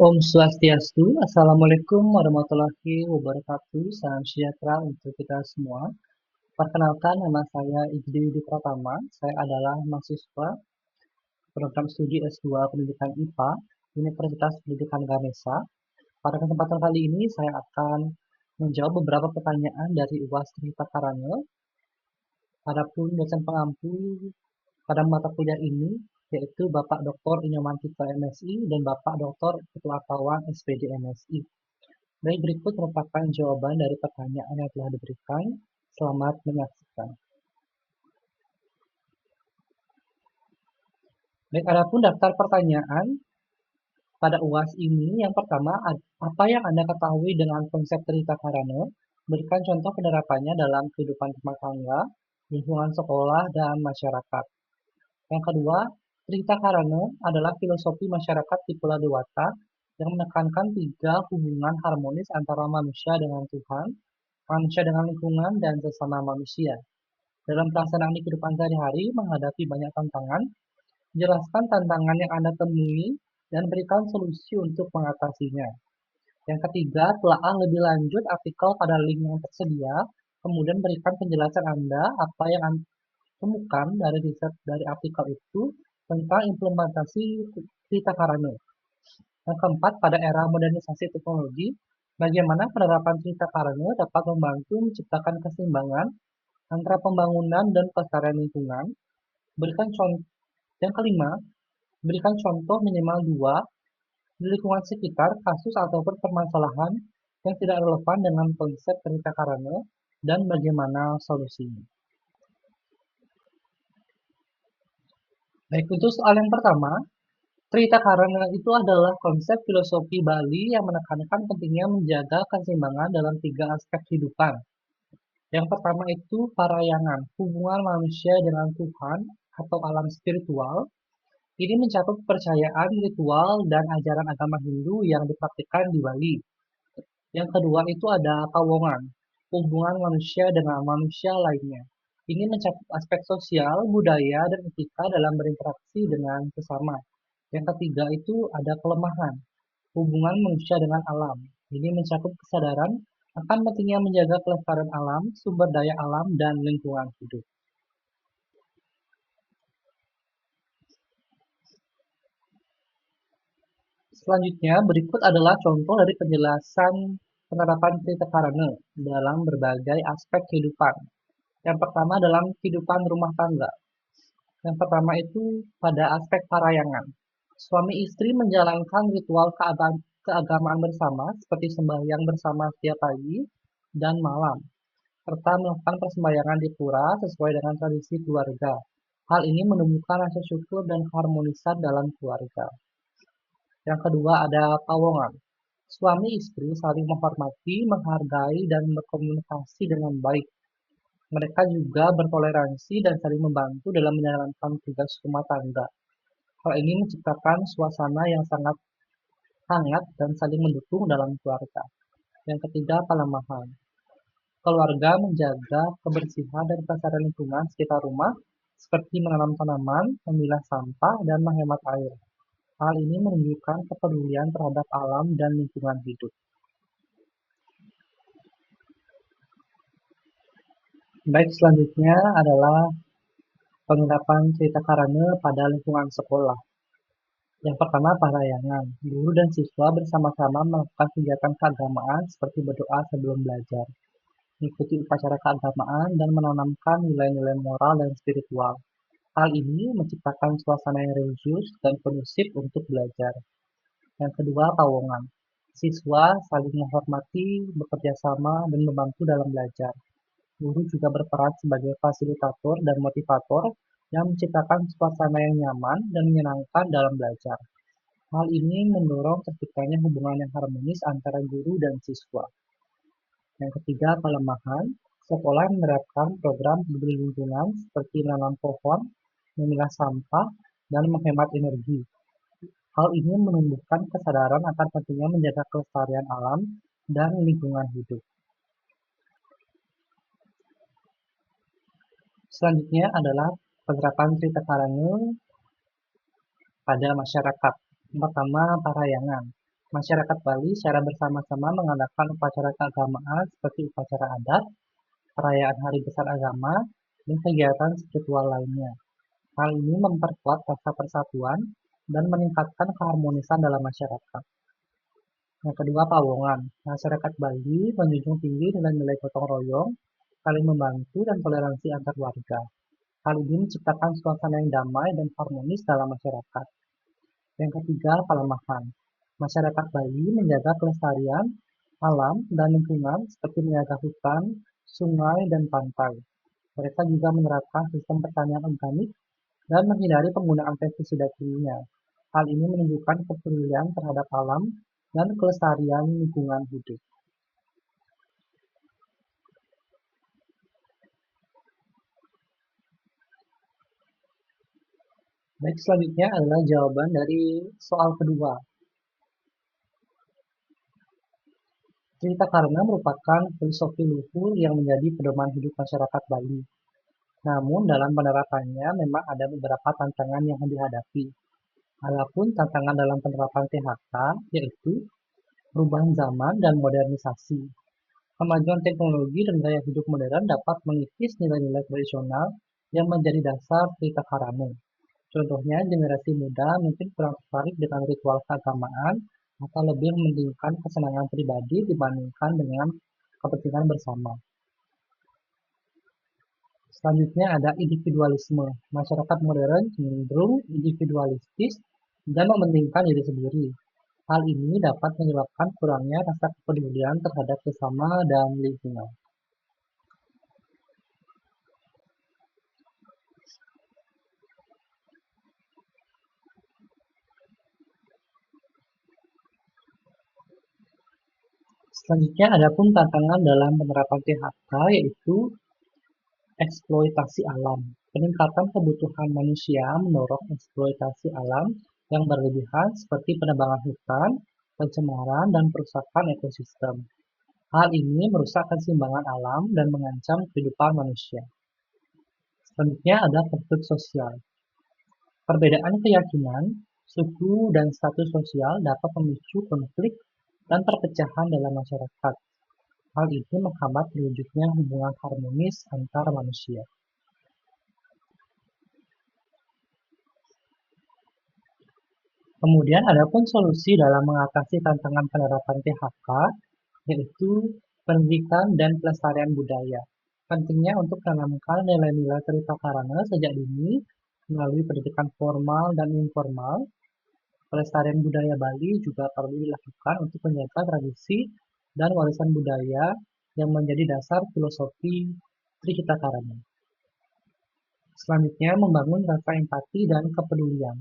Om Swastiastu, Assalamualaikum warahmatullahi wabarakatuh, salam sejahtera untuk kita semua. Perkenalkan, nama saya Igede Yudi Pratama, saya adalah mahasiswa program studi S2 Pendidikan IPA, Universitas Pendidikan Ganesha. Pada kesempatan kali ini, saya akan menjawab beberapa pertanyaan dari UAS Trita Karana. Adapun dosen pengampu pada mata kuliah ini yaitu Bapak Dr. Inyoman Tito MSI dan Bapak Dr. Ketua Tawang SPD MSI. Baik, berikut merupakan jawaban dari pertanyaan yang telah diberikan. Selamat menyaksikan. Baik, adapun daftar pertanyaan pada UAS ini, yang pertama, apa yang Anda ketahui dengan konsep Trita Karana? Berikan contoh penerapannya dalam kehidupan rumah tangga, lingkungan sekolah, dan masyarakat. Yang kedua, Trita Karana adalah filosofi masyarakat di Pulau Dewata yang menekankan tiga hubungan harmonis antara manusia dengan Tuhan, manusia dengan lingkungan, dan sesama manusia. Dalam pelaksanaan kehidupan sehari-hari menghadapi banyak tantangan, jelaskan tantangan yang Anda temui dan berikan solusi untuk mengatasinya. Yang ketiga, telaah lebih lanjut artikel pada link yang tersedia, kemudian berikan penjelasan Anda apa yang Anda temukan dari riset dari artikel itu tentang implementasi Trita Karana. Yang keempat, pada era modernisasi teknologi, bagaimana penerapan Trita Karana dapat membantu menciptakan keseimbangan antara pembangunan dan pelestarian lingkungan. Berikan contoh. Yang kelima, berikan contoh minimal dua di lingkungan sekitar kasus ataupun permasalahan yang tidak relevan dengan konsep Trita Karana dan bagaimana solusinya. Baik, untuk soal yang pertama, Trita Karana itu adalah konsep filosofi Bali yang menekankan pentingnya menjaga keseimbangan dalam tiga aspek kehidupan. Yang pertama itu parayangan, hubungan manusia dengan Tuhan atau alam spiritual. Ini mencakup kepercayaan, ritual, dan ajaran agama Hindu yang dipraktikkan di Bali. Yang kedua itu ada pawongan, hubungan manusia dengan manusia lainnya. Ini mencakup aspek sosial, budaya, dan etika dalam berinteraksi dengan sesama. Yang ketiga itu ada kelemahan, hubungan manusia dengan alam. Ini mencakup kesadaran akan pentingnya menjaga kelestarian alam, sumber daya alam, dan lingkungan hidup. Selanjutnya, berikut adalah contoh dari penjelasan penerapan Trita Karana dalam berbagai aspek kehidupan. Yang pertama dalam kehidupan rumah tangga. Yang pertama itu pada aspek parayangan. Suami istri menjalankan ritual keagamaan bersama seperti sembahyang bersama setiap pagi dan malam, serta melakukan persembahyangan di pura sesuai dengan tradisi keluarga. Hal ini menumbuhkan rasa syukur dan keharmonisan dalam keluarga. Yang kedua ada pawongan. Suami istri saling menghormati, menghargai, dan berkomunikasi dengan baik. Mereka juga bertoleransi dan saling membantu dalam menjalankan tugas rumah tangga. Hal ini menciptakan suasana yang sangat hangat dan saling mendukung dalam keluarga. Yang ketiga, kelemahan. Keluarga menjaga kebersihan dan kelestarian lingkungan sekitar rumah, seperti menanam tanaman, memilah sampah, dan menghemat air. Hal ini menunjukkan kepedulian terhadap alam dan lingkungan hidup. Baik, selanjutnya adalah penerapan Trita Karana pada lingkungan sekolah. Yang pertama, parayangan. Guru dan siswa bersama-sama melakukan kegiatan keagamaan seperti berdoa sebelum belajar, mengikuti upacara keagamaan, dan menanamkan nilai-nilai moral dan spiritual. Hal ini menciptakan suasana yang religius dan kondusif untuk belajar. Yang kedua, pawongan. Siswa saling menghormati, bekerja sama, dan membantu dalam belajar. Guru juga berperan sebagai fasilitator dan motivator yang menciptakan suasana yang nyaman dan menyenangkan dalam belajar. Hal ini mendorong terciptanya hubungan yang harmonis antara guru dan siswa. Yang ketiga, kelemahan. Sekolah menerapkan program peduli lingkungan seperti menanam pohon, memilah sampah, dan menghemat energi. Hal ini menumbuhkan kesadaran akan pentingnya menjaga kelestarian alam dan lingkungan hidup. Selanjutnya adalah penerapan Trita Karana pada masyarakat. Yang pertama, parayangan. Masyarakat Bali secara bersama-sama mengadakan upacara keagamaan seperti upacara adat, perayaan hari besar agama, dan kegiatan spiritual lainnya. Hal ini memperkuat rasa persatuan dan meningkatkan keharmonisan dalam masyarakat. Yang kedua, Pawongan. Masyarakat Bali menjunjung tinggi nilai-nilai gotong royong, saling membantu, dan toleransi antar warga. Hal ini menciptakan suasana yang damai dan harmonis dalam masyarakat. Yang ketiga, Palemahan. Masyarakat Bali menjaga kelestarian alam dan lingkungan seperti menjaga hutan, sungai, dan pantai. Mereka juga menerapkan sistem pertanian organik dan menghindari penggunaan pestisida kimia. Hal ini menunjukkan kepedulian terhadap alam dan kelestarian lingkungan hidup. Baik, selanjutnya adalah jawaban dari soal kedua. Cerita Karna merupakan filosofi luhur yang menjadi pedoman hidup masyarakat Bali. Namun dalam penerapannya memang ada beberapa tantangan yang dihadapi. Adapun tantangan dalam penerapan THK yaitu perubahan zaman dan modernisasi. Kemajuan teknologi dan gaya hidup modern dapat mengikis nilai-nilai tradisional yang menjadi dasar cerita Karana. Contohnya, generasi muda mungkin kurang tertarik dengan ritual keagamaan atau lebih mementingkan kesenangan pribadi dibandingkan dengan kepentingan bersama. Selanjutnya ada individualisme. Masyarakat modern cenderung individualistis dan mementingkan diri sendiri. Hal ini dapat menyebabkan kurangnya rasa kepedulian terhadap sesama dan lingkungan. Selanjutnya ada pun tantangan dalam penerapan THK yaitu eksploitasi alam. Peningkatan kebutuhan manusia mendorong eksploitasi alam yang berlebihan seperti penebangan hutan, pencemaran, dan perusakan ekosistem. Hal ini merusak keseimbangan alam dan mengancam kehidupan manusia. Selanjutnya ada konflik sosial. Perbedaan keyakinan, suku, dan status sosial dapat memicu konflik dan perpecahan dalam masyarakat. Hal ini menghambat terwujudnya hubungan harmonis antar manusia. Kemudian ada pun solusi dalam mengatasi tantangan penerapan THK, yaitu pendidikan dan pelestarian budaya. Pentingnya untuk menanamkan nilai-nilai cerita Karana sejak dini melalui pendidikan formal dan informal. Pelestarian budaya Bali juga perlu dilakukan untuk menjaga tradisi dan warisan budaya yang menjadi dasar filosofi Trihita Karana. Selanjutnya, membangun rasa empati dan kepedulian.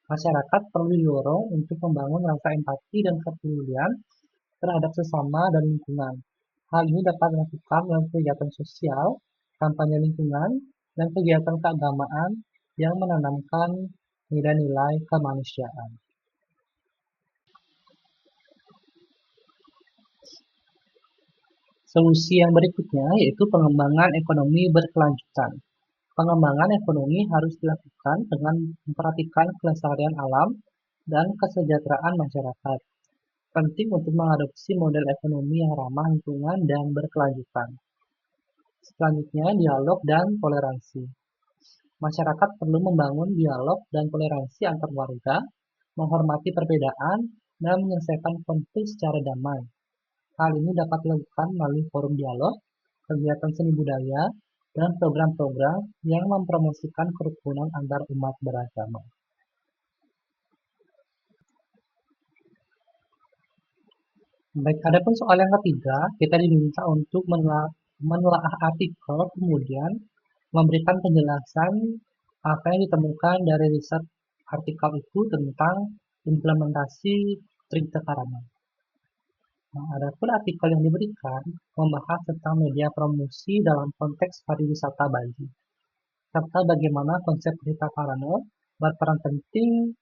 Masyarakat perlu didorong untuk membangun rasa empati dan kepedulian terhadap sesama dan lingkungan. Hal ini dapat dilakukan dalam kegiatan sosial, kampanye lingkungan, dan kegiatan keagamaan yang menanamkan nilai-nilai kemanusiaan. Solusi yang berikutnya yaitu pengembangan ekonomi berkelanjutan. Pengembangan ekonomi harus dilakukan dengan memperhatikan kelestarian alam dan kesejahteraan masyarakat. Penting untuk mengadopsi model ekonomi yang ramah lingkungan dan berkelanjutan. Selanjutnya, dialog dan toleransi. Masyarakat perlu membangun dialog dan toleransi antar warga, menghormati perbedaan, dan menyelesaikan konflik secara damai. Hal ini dapat dilakukan melalui forum dialog, kegiatan seni budaya, dan program-program yang mempromosikan kerukunan antar umat beragama. Baik, adapun soal yang ketiga, kita diminta untuk menelaah artikel, kemudian memberikan penjelasan apa yang ditemukan dari riset artikel itu tentang implementasi Trihita Karana. Nah, adapun artikel yang diberikan membahas tentang media promosi dalam konteks pariwisata Bali, serta bagaimana konsep Trihita Karana berperan penting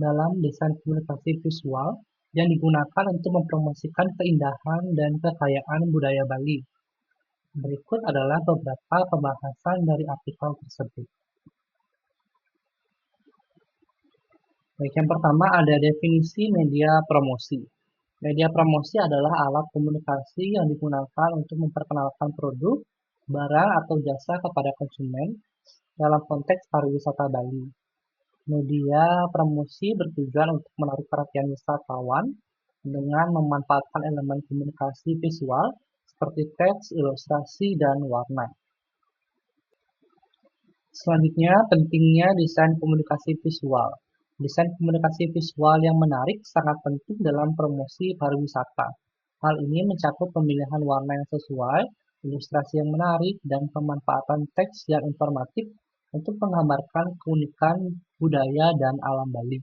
dalam desain komunikasi visual yang digunakan untuk mempromosikan keindahan dan kekayaan budaya Bali. Berikut adalah beberapa pembahasan dari artikel tersebut. Baik, yang pertama ada definisi media promosi. Media promosi adalah alat komunikasi yang digunakan untuk memperkenalkan produk, barang, atau jasa kepada konsumen dalam konteks pariwisata Bali. Media promosi bertujuan untuk menarik perhatian wisatawan dengan memanfaatkan elemen komunikasi visual seperti teks, ilustrasi, dan warna. Selanjutnya, pentingnya desain komunikasi visual. Desain komunikasi visual yang menarik sangat penting dalam promosi pariwisata. Hal ini mencakup pemilihan warna yang sesuai, ilustrasi yang menarik, dan pemanfaatan teks yang informatif untuk menggambarkan keunikan budaya dan alam Bali.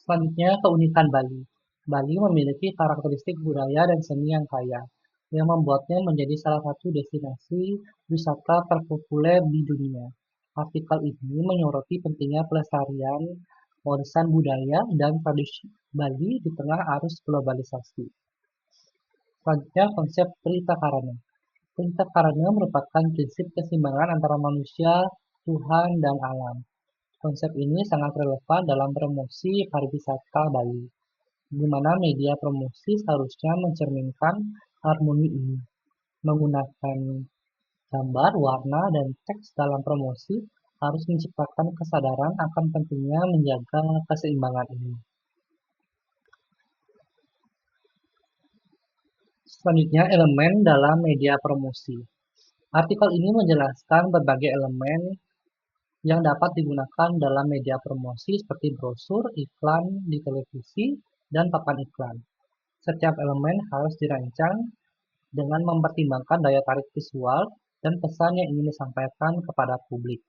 Selanjutnya, keunikan Bali. Bali memiliki karakteristik budaya dan seni yang kaya, yang membuatnya menjadi salah satu destinasi wisata terpopuler di dunia. Artikel ini menyoroti pentingnya pelestarian warisan budaya dan tradisi Bali di tengah arus globalisasi. Selanjutnya, konsep Tritakarana. Tritakarana merupakan prinsip keseimbangan antara manusia, Tuhan, dan alam. Konsep ini sangat relevan dalam promosi pariwisata Bali, di mana media promosi seharusnya mencerminkan harmoni ini. Menggunakan gambar, warna, dan teks dalam promosi harus menciptakan kesadaran akan pentingnya menjaga keseimbangan ini. Selanjutnya, elemen dalam media promosi. Artikel ini menjelaskan berbagai elemen yang dapat digunakan dalam media promosi seperti brosur, iklan di televisi, dan papan iklan. Setiap elemen harus dirancang dengan mempertimbangkan daya tarik visual dan pesan yang ingin disampaikan kepada publik.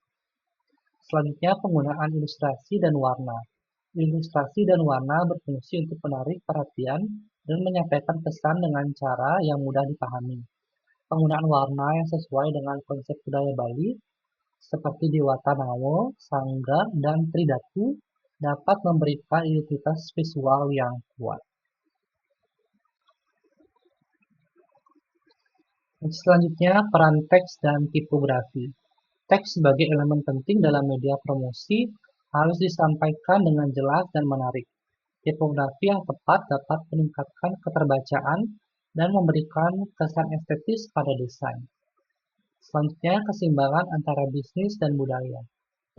Selanjutnya, penggunaan ilustrasi dan warna. Ilustrasi dan warna berfungsi untuk menarik perhatian dan menyampaikan pesan dengan cara yang mudah dipahami. Penggunaan warna yang sesuai dengan konsep budaya Bali seperti Dewata Nawo, Sangga, dan Tridatu dapat memberikan identitas visual yang kuat. Selanjutnya, peran teks dan tipografi. Teks sebagai elemen penting dalam media promosi harus disampaikan dengan jelas dan menarik. Tipografi yang tepat dapat meningkatkan keterbacaan dan memberikan kesan estetis pada desain. Selanjutnya, keseimbangan antara bisnis dan budaya.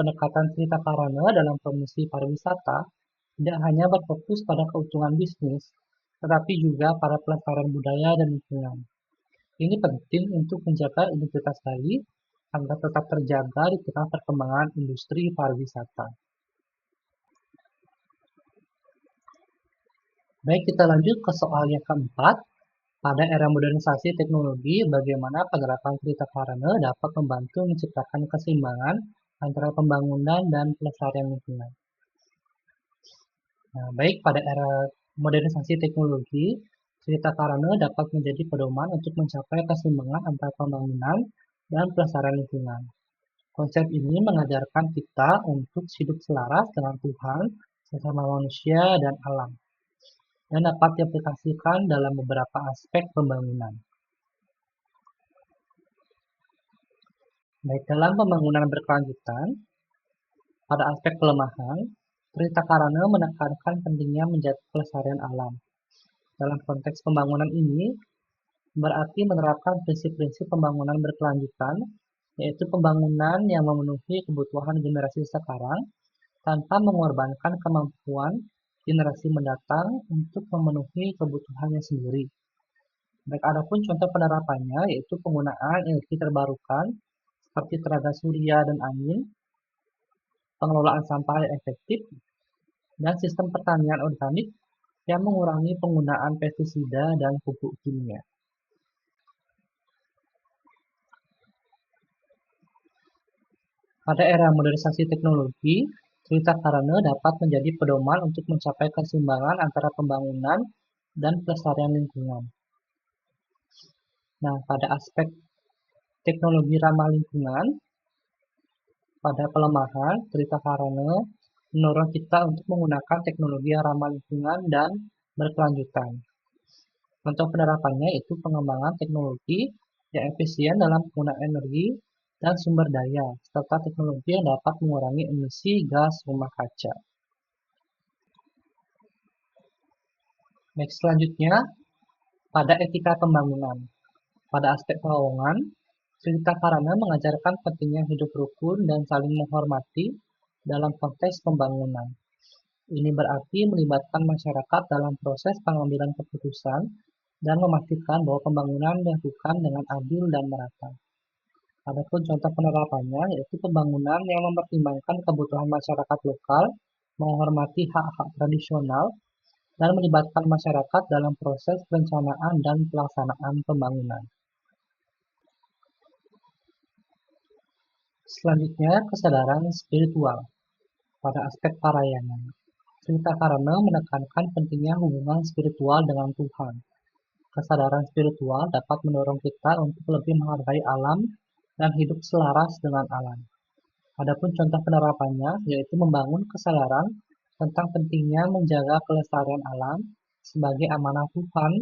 Pendekatan Tritakarana dalam promosi pariwisata tidak hanya berfokus pada keuntungan bisnis, tetapi juga pada pelestarian budaya dan lingkungan. Ini penting untuk menjaga identitas Bali agar tetap terjaga di tengah perkembangan industri pariwisata. Baik, kita lanjut ke soal yang keempat. Pada era modernisasi teknologi, bagaimana penerapan Tritakarana dapat membantu menciptakan keseimbangan antara pembangunan dan pelestarian lingkungan. Nah, baik pada era modernisasi teknologi, Tritakarana dapat menjadi pedoman untuk mencapai keseimbangan antara pembangunan dan pelestarian lingkungan. Konsep ini mengajarkan kita untuk hidup selaras dengan Tuhan, sesama manusia, dan alam, dan dapat diaplikasikan dalam beberapa aspek pembangunan. Baik, dalam pembangunan berkelanjutan, pada aspek pelemahan, Tritakarana menekankan pentingnya menjaga kelestarian alam. Dalam konteks pembangunan ini, berarti menerapkan prinsip-prinsip pembangunan berkelanjutan, yaitu pembangunan yang memenuhi kebutuhan generasi sekarang tanpa mengorbankan kemampuan generasi mendatang untuk memenuhi kebutuhannya sendiri. Baik, adapun contoh penerapannya yaitu penggunaan energi terbarukan seperti tenaga surya dan angin, pengelolaan sampah yang efektif, dan sistem pertanian organik yang mengurangi penggunaan pestisida dan pupuk kimia. Pada era modernisasi teknologi, Tritakarana dapat menjadi pedoman untuk mencapai keseimbangan antara pembangunan dan pelestarian lingkungan. Nah, pada aspek teknologi ramah lingkungan, pada pelemahan, Tritakarana mendorong kita untuk menggunakan teknologi yang ramah lingkungan dan berkelanjutan. Contoh penerapannya yaitu pengembangan teknologi yang efisien dalam penggunaan energi dan sumber daya, serta teknologi yang dapat mengurangi emisi gas rumah kaca. Next, selanjutnya, pada etika pembangunan. Pada aspek terowongan, cerita Karana mengajarkan pentingnya hidup rukun dan saling menghormati dalam konteks pembangunan. Ini berarti melibatkan masyarakat dalam proses pengambilan keputusan dan memastikan bahwa pembangunan dilakukan dengan adil dan merata. Adapun contoh penerapannya yaitu pembangunan yang mempertimbangkan kebutuhan masyarakat lokal, menghormati hak-hak tradisional, dan melibatkan masyarakat dalam proses perencanaan dan pelaksanaan pembangunan. Selanjutnya, kesadaran spiritual pada aspek parayangan. Cerita Karana menekankan pentingnya hubungan spiritual dengan Tuhan. Kesadaran spiritual dapat mendorong kita untuk lebih menghargai alam dan hidup selaras dengan alam. Adapun contoh penerapannya yaitu membangun kesadaran tentang pentingnya menjaga kelestarian alam sebagai amanah Tuhan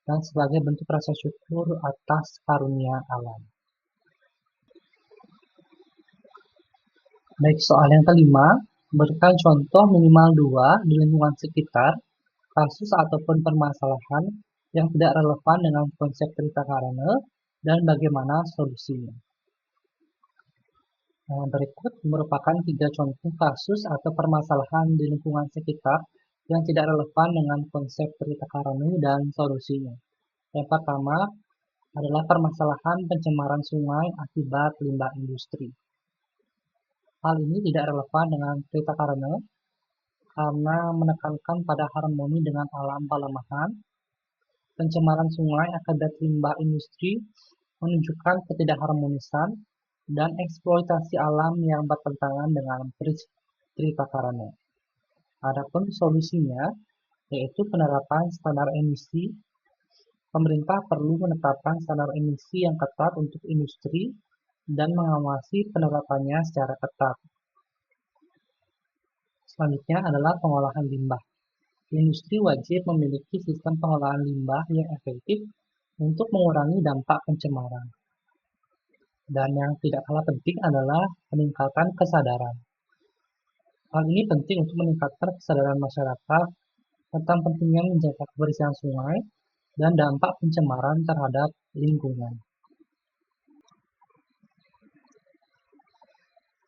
dan sebagai bentuk rasa syukur atas karunia alam. Baik, soal yang kelima, berikan contoh minimal 2 di lingkungan sekitar, kasus ataupun permasalahan yang tidak relevan dengan konsep cerita Karana dan bagaimana solusinya. Berikut merupakan 3 contoh kasus atau permasalahan di lingkungan sekitar yang tidak relevan dengan konsep cerita Karana dan solusinya. Yang pertama adalah permasalahan pencemaran sungai akibat limbah industri. Hal ini tidak relevan dengan cerita Karana karena menekankan pada harmoni dengan alam Palemahan. Pencemaran sungai akibat limbah industri menunjukkan ketidakharmonisan dan eksploitasi alam yang bertentangan dengan cerita Karana. Adapun solusinya yaitu penerapan standar emisi. Pemerintah perlu menetapkan standar emisi yang ketat untuk industri dan mengawasi penerapannya secara ketat. Selanjutnya adalah pengolahan limbah. Industri wajib memiliki sistem pengolahan limbah yang efektif untuk mengurangi dampak pencemaran. Dan yang tidak kalah penting adalah peningkatan kesadaran. Hal ini penting untuk meningkatkan kesadaran masyarakat tentang pentingnya menjaga kebersihan sungai dan dampak pencemaran terhadap lingkungan.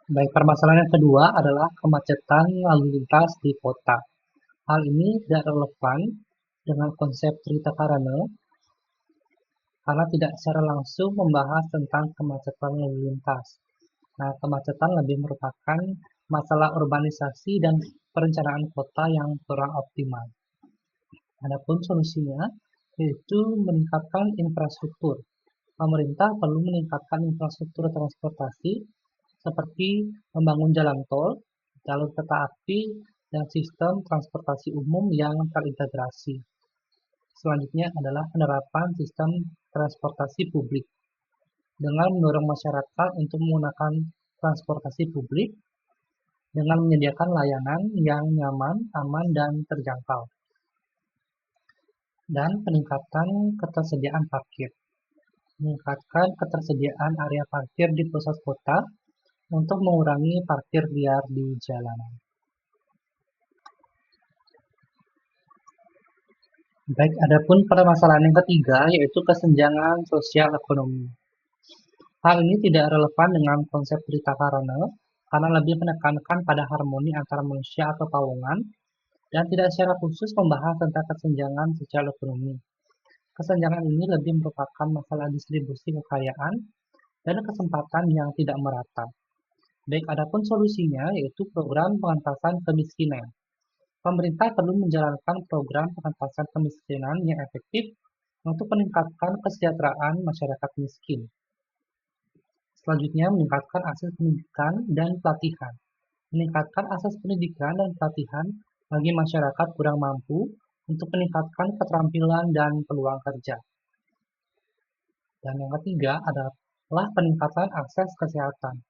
Baik, permasalahan yang kedua adalah kemacetan lalu lintas di kota. Hal ini tidak relevan dengan konsep cerita Karana karena tidak secara langsung membahas tentang kemacetan lalu lintas. Nah, kemacetan lebih merupakan masalah urbanisasi dan perencanaan kota yang kurang optimal. Adapun solusinya yaitu meningkatkan infrastruktur. Pemerintah perlu meningkatkan infrastruktur transportasi seperti membangun jalan tol, jalur kereta api, dan sistem transportasi umum yang terintegrasi. Selanjutnya adalah penerapan sistem transportasi publik dengan mendorong masyarakat untuk menggunakan transportasi publik dengan menyediakan layanan yang nyaman, aman, dan terjangkau. Dan peningkatan ketersediaan parkir. Meningkatkan ketersediaan area parkir di pusat kota untuk mengurangi parkir liar di jalanan. Baik, adapun permasalahan yang ketiga yaitu kesenjangan sosial ekonomi. Hal ini tidak relevan dengan konsep cerita Karana karena lebih menekankan pada harmoni antara manusia atau pawongan dan tidak secara khusus membahas tentang kesenjangan sosial ekonomi. Kesenjangan ini lebih merupakan masalah distribusi kekayaan dan kesempatan yang tidak merata. Baik, adapun solusinya yaitu program pengentasan kemiskinan. Pemerintah perlu menjalankan program pengentasan kemiskinan yang efektif untuk meningkatkan kesejahteraan masyarakat miskin. Selanjutnya, meningkatkan akses pendidikan dan pelatihan. Meningkatkan akses pendidikan dan pelatihan bagi masyarakat kurang mampu untuk meningkatkan keterampilan dan peluang kerja. Dan yang ketiga adalah peningkatan akses kesehatan.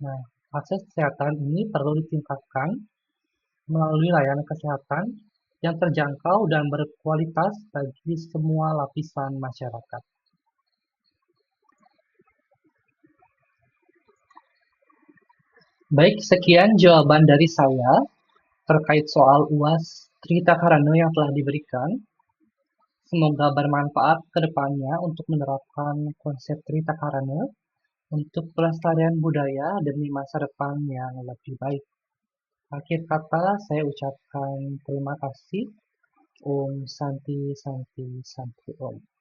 Nah, akses kesehatan ini perlu ditingkatkan melalui layanan kesehatan yang terjangkau dan berkualitas bagi semua lapisan masyarakat. Baik, sekian jawaban dari saya terkait soal UAS Trita Karana yang telah diberikan. Semoga bermanfaat ke depannya untuk menerapkan konsep Trita Karana untuk pelestarian budaya demi masa depan yang lebih baik. Akhir kata, saya ucapkan terima kasih. Om Santi Santi Santi Om.